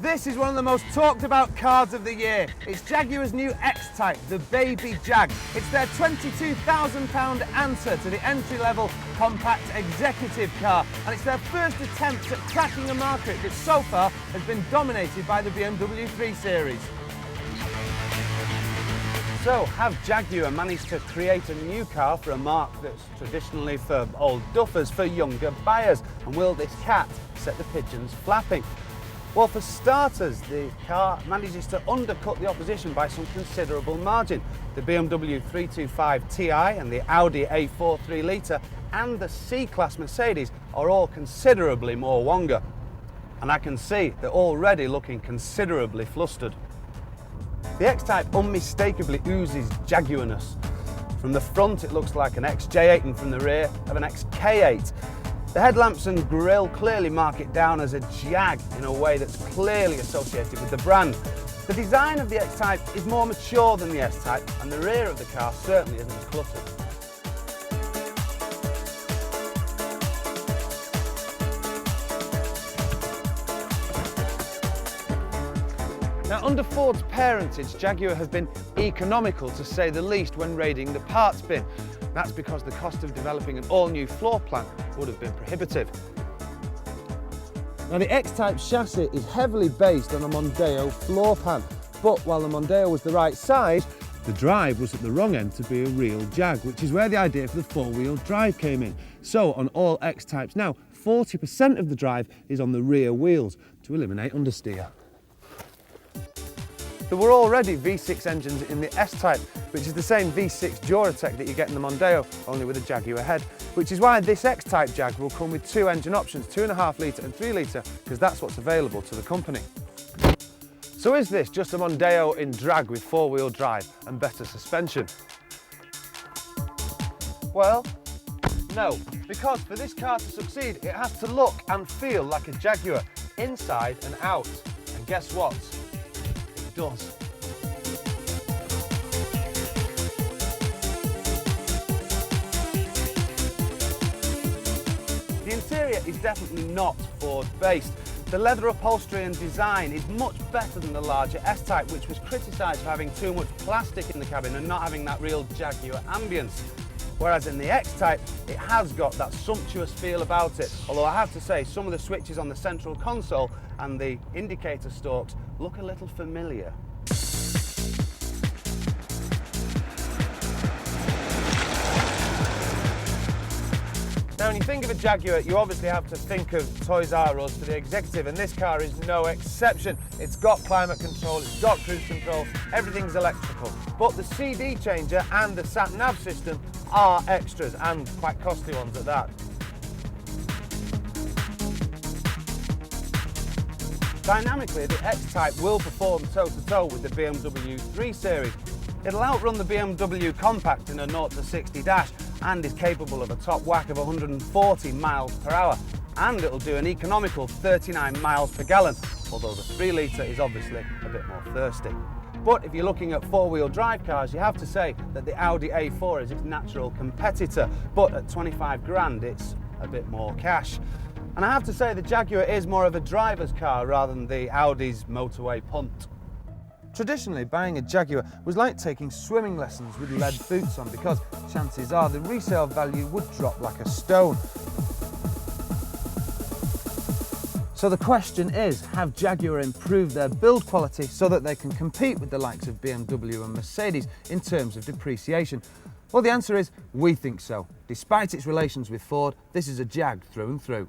This is one of the most talked about cars of the year. It's Jaguar's new X Type, the baby Jag. It's their £22,000 answer to the entry-level compact executive car, and it's their first attempt at cracking a market that so far has been dominated by the BMW 3 Series. So, have Jaguar managed to create a new car for a mark that's traditionally for old duffers, for younger buyers? And will this cat set the pigeons flapping? Well, for starters, the car manages to undercut the opposition by some considerable margin. The BMW 325 Ti and the Audi A4 3 litre and the C-Class Mercedes are all considerably more Wonga. And I can see they're already looking considerably flustered. The X Type unmistakably oozes Jaguarness. From the front it looks like an XJ8 and from the rear of an XK8. The headlamps and grille clearly mark it down as a Jag in a way that's clearly associated with the brand. The design of the X Type is more mature than the S Type, and the rear of the car certainly isn't as cluttered. Now, under Ford's parentage, Jaguar have been economical to say the least when raiding the parts bin. That's because the cost of developing an all-new floor plan would have been prohibitive. Now, the X-Type chassis is heavily based on a Mondeo floor pan, but while the Mondeo was the right size, the drive was at the wrong end to be a real Jag, which is where the idea for the four-wheel drive came in. So, on all X-Types now, 40% of the drive is on the rear wheels to eliminate understeer. There were already V6 engines in the S-Type, which is the same V6 Duratec that you get in the Mondeo, only with a Jaguar head, which is why this X-Type Jag will come with two engine options, 2.5 litre and 3 litre, because that's what's available to the company. So is this just a Mondeo in drag with four-wheel drive and better suspension? Well, no, because for this car to succeed, it has to look and feel like a Jaguar, inside and out. And guess what? Does. The interior is definitely not Ford-based. The leather upholstery and design is much better than the larger S-Type, which was criticised for having too much plastic in the cabin and not having that real Jaguar ambience. Whereas in the X-Type, it has got that sumptuous feel about it, although I have to say some of the switches on the central console and the indicator stalks look a little familiar. Now, when you think of a Jaguar, you obviously have to think of Toys R Us for the executive, and this car is no exception. It's got climate control, it's got cruise control, everything's electrical. But the CD changer and the sat-nav system are extras, and quite costly ones at that. Dynamically, the X Type will perform toe-to-toe with the BMW 3 Series. It'll outrun the BMW Compact in a 0 to 60 dash and is capable of a top whack of 140 miles per hour. And it'll do an economical 39 miles per gallon, although the 3 litre is obviously a bit more thirsty. But if you're looking at four-wheel drive cars, you have to say that the Audi A4 is its natural competitor, but at 25 grand, it's a bit more cash. And I have to say the Jaguar is more of a driver's car rather than the Audi's motorway punt. Traditionally, buying a Jaguar was like taking swimming lessons with lead boots on, because chances are the resale value would drop like a stone. So the question is, have Jaguar improved their build quality so that they can compete with the likes of BMW and Mercedes in terms of depreciation? Well, the answer is, we think so. Despite its relations with Ford, this is a Jag through and through.